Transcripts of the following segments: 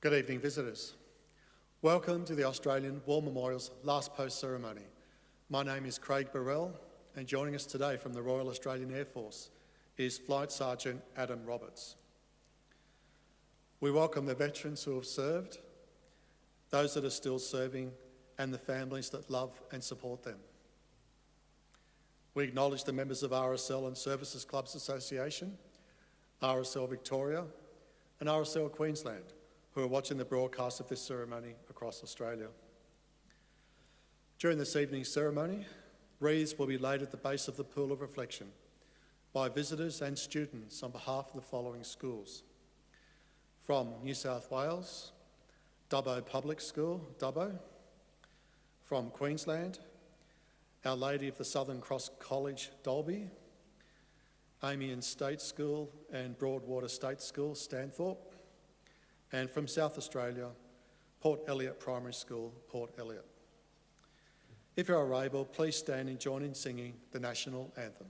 Good evening, visitors. Welcome to the Australian War Memorial's last post ceremony. My name is Craig Burrell, and joining us today from the Royal Australian Air Force is Flight Sergeant Adam Roberts. We welcome the veterans who have served, those that are still serving, and the families that love and support them. We acknowledge the members of RSL and Services Clubs Association, RSL Victoria, and RSL Queensland, who are watching the broadcast of this ceremony across Australia. During this evening's ceremony, wreaths will be laid at the base of the Pool of Reflection by visitors and students on behalf of the following schools. From New South Wales, Dubbo Public School, Dubbo. From Queensland, Our Lady of the Southern Cross College, Dalby. Amiens State School and Broadwater State School, Stanthorpe. And from South Australia, Port Elliot Primary School, Port Elliot. If you are able, please stand and join in singing the National Anthem.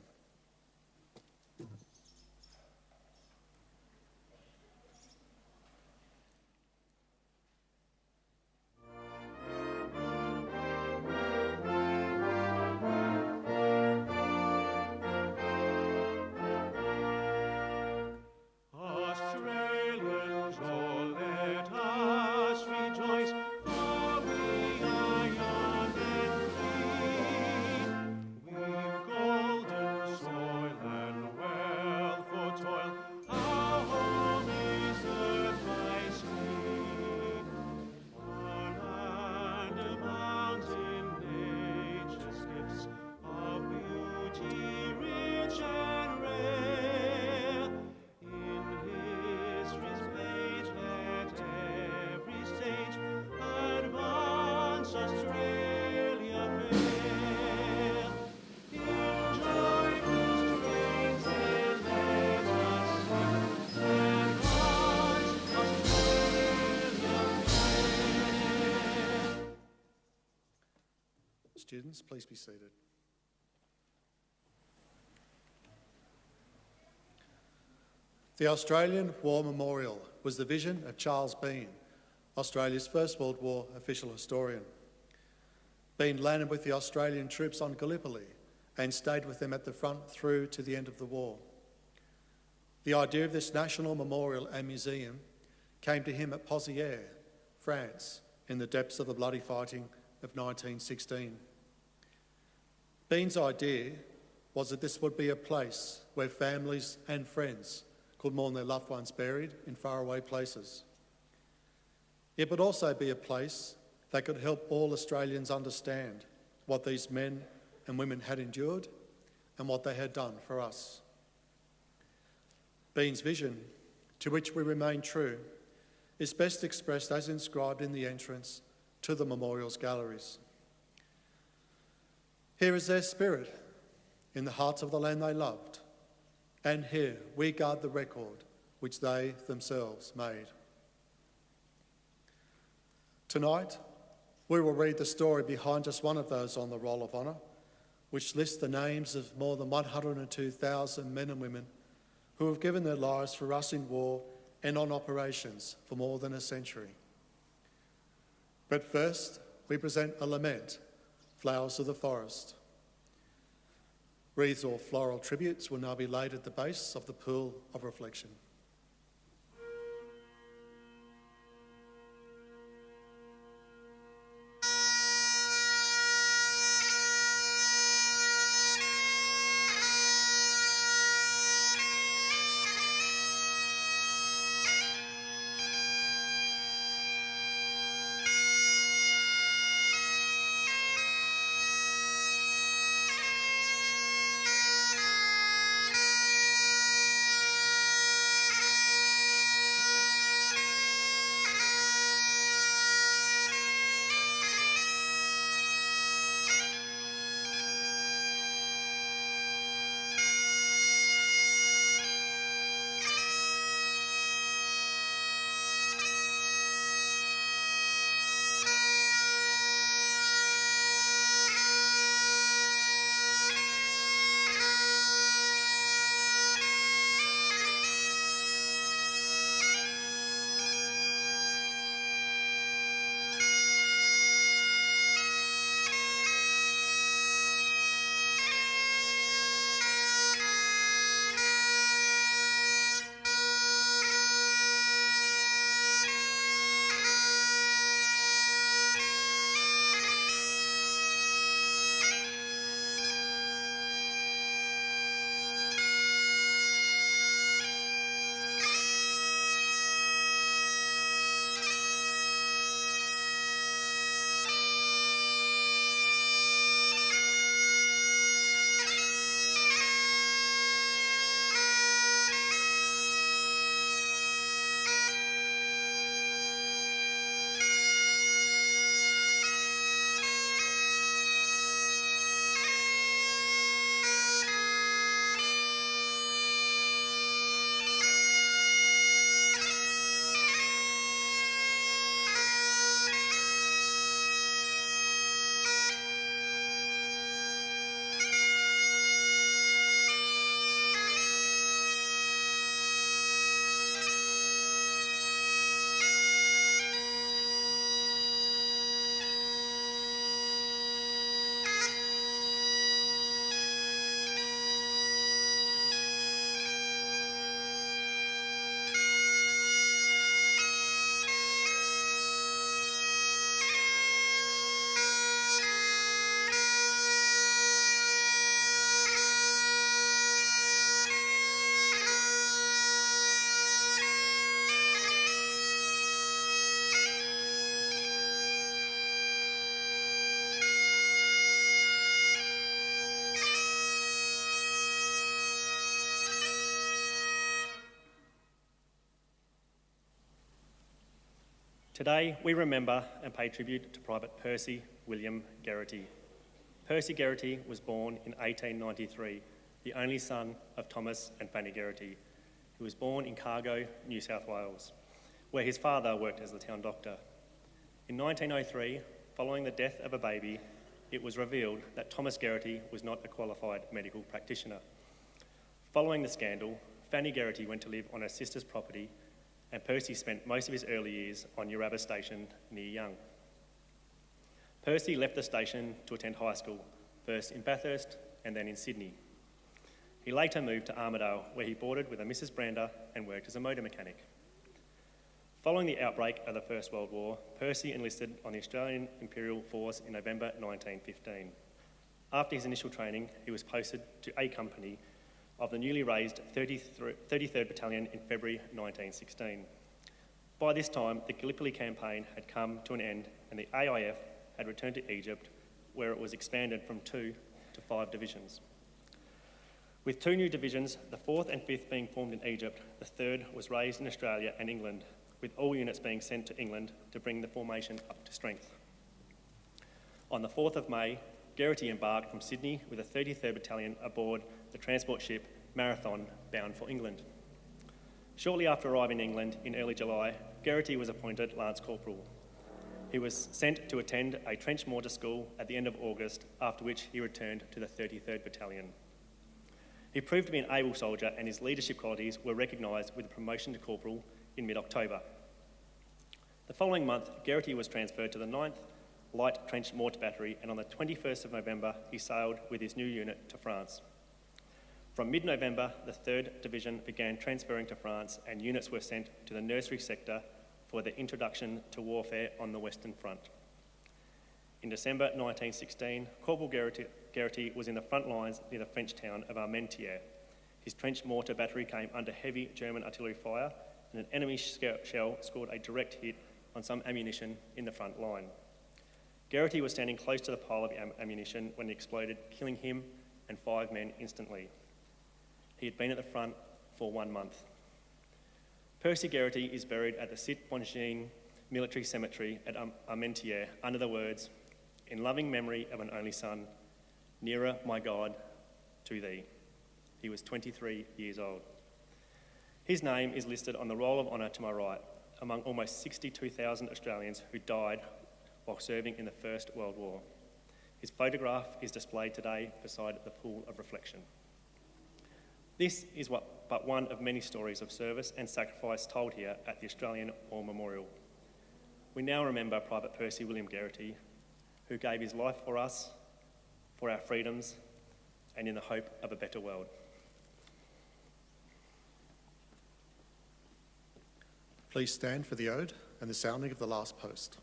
Students, please be seated. The Australian War Memorial was the vision of Charles Bean, Australia's First World War official historian. Bean landed with the Australian troops on Gallipoli and stayed with them at the front through to the end of the war. The idea of this national memorial and museum came to him at Pozières, France, in the depths of the bloody fighting of 1916. Bean's idea was that this would be a place where families and friends could mourn their loved ones buried in faraway places. It would also be a place that could help all Australians understand what these men and women had endured and what they had done for us. Bean's vision, to which we remain true, is best expressed as inscribed in the entrance to the memorial's galleries. Here is their spirit in the hearts of the land they loved, and here we guard the record which they themselves made. Tonight, we will read the story behind just one of those on the Roll of Honour, which lists the names of more than 102,000 men and women who have given their lives for us in war and on operations for more than a century. But first, we present a lament, Flowers of the Forest. Wreaths or floral tributes will now be laid at the base of the Pool of Reflection. Today, we remember and pay tribute to Private Percy William Geraty. Percy Geraty was born in 1893, the only son of Thomas and Fanny Geraty. He was born in Cargo, New South Wales, where his father worked as the town doctor. In 1903, following the death of a baby, it was revealed that Thomas Geraty was not a qualified medical practitioner. Following the scandal, Fanny Geraty went to live on her sister's property, and Percy spent most of his early years on Yarrabah Station near Young. Percy left the station to attend high school, first in Bathurst and then in Sydney. He later moved to Armidale, where he boarded with a Mrs. Brander and worked as a motor mechanic. Following the outbreak of the First World War, Percy enlisted on the Australian Imperial Force in November 1915. After his initial training, he was posted to A Company of the newly raised 33rd Battalion in February 1916. By this time, the Gallipoli campaign had come to an end and the AIF had returned to Egypt, where it was expanded from 2 to 5 divisions. With 2 new divisions, the 4th and 5th being formed in Egypt, the 3rd was raised in Australia and England, with all units being sent to England to bring the formation up to strength. On the 4th of May, Geraty embarked from Sydney with the 33rd Battalion aboard the transport ship Marathon, bound for England. Shortly after arriving in England in early July, Geraty was appointed Lance Corporal. He was sent to attend a trench mortar school at the end of August, after which he returned to the 33rd Battalion. He proved to be an able soldier, and his leadership qualities were recognised with a promotion to corporal in mid-October. The following month, Geraty was transferred to the 9th Light Trench Mortar Battery, and on the 21st of November, he sailed with his new unit to France. From mid-November, the 3rd Division began transferring to France, and units were sent to the nursery sector for their introduction to warfare on the Western Front. In December 1916, Corporal Geraty was in the front lines near the French town of Armentières. His trench mortar battery came under heavy German artillery fire, and an enemy shell scored a direct hit on some ammunition in the front line. Geraty was standing close to the pile of ammunition when it exploded, killing him and 5 men instantly. He had been at the front for 1 month. Percy Geraty is buried at the Sit-Bongine Military Cemetery at Armentières under the words, "In loving memory of an only son, nearer, my God, to thee." He was 23 years old. His name is listed on the Roll of Honour to my right, among almost 62,000 Australians who died while serving in the First World War. His photograph is displayed today beside the pool of reflection. This is but one of many stories of service and sacrifice told here at the Australian War Memorial. We now remember Private Percy William Geraty, who gave his life for us, for our freedoms, and in the hope of a better world. Please stand for the ode and the sounding of the last post.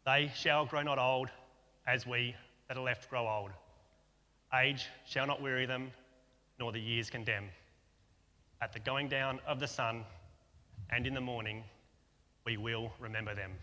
They shall grow not old, as we that are left grow old. Age shall not weary them, nor the years condemn. At the going down of the sun, and in the morning, we will remember them.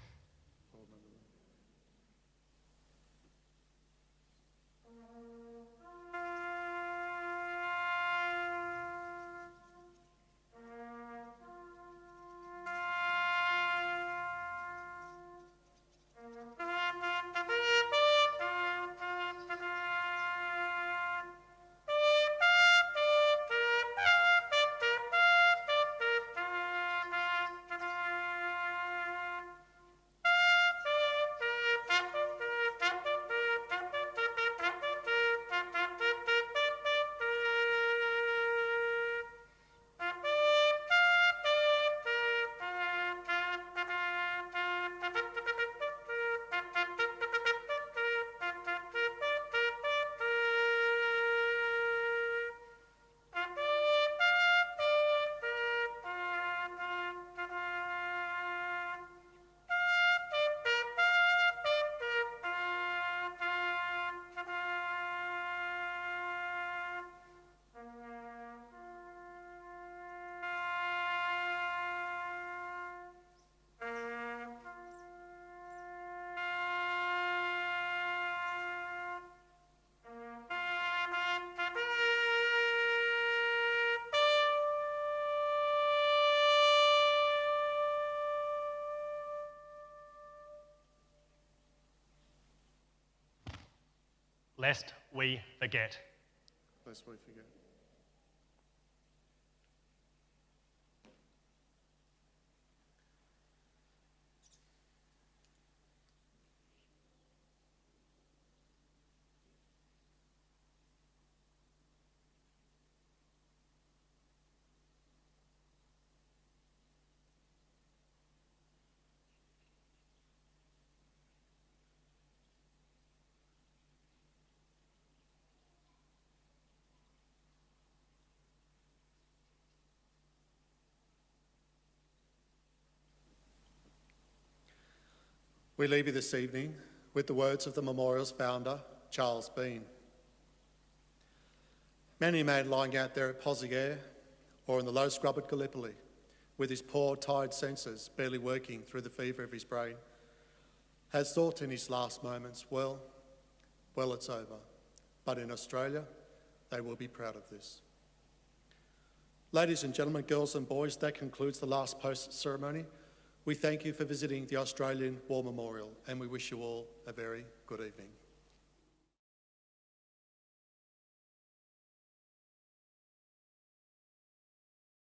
lest we forget. Lest we forget. We leave you this evening with the words of the memorial's founder, Charles Bean. Many a man lying out there at Pozieres or in the low scrub at Gallipoli, with his poor, tired senses barely working through the fever of his brain, has thought in his last moments, well, it's over. But in Australia, they will be proud of this. Ladies and gentlemen, girls and boys, that concludes the last post ceremony. We thank you for visiting the Australian War Memorial, and we wish you all a very good evening.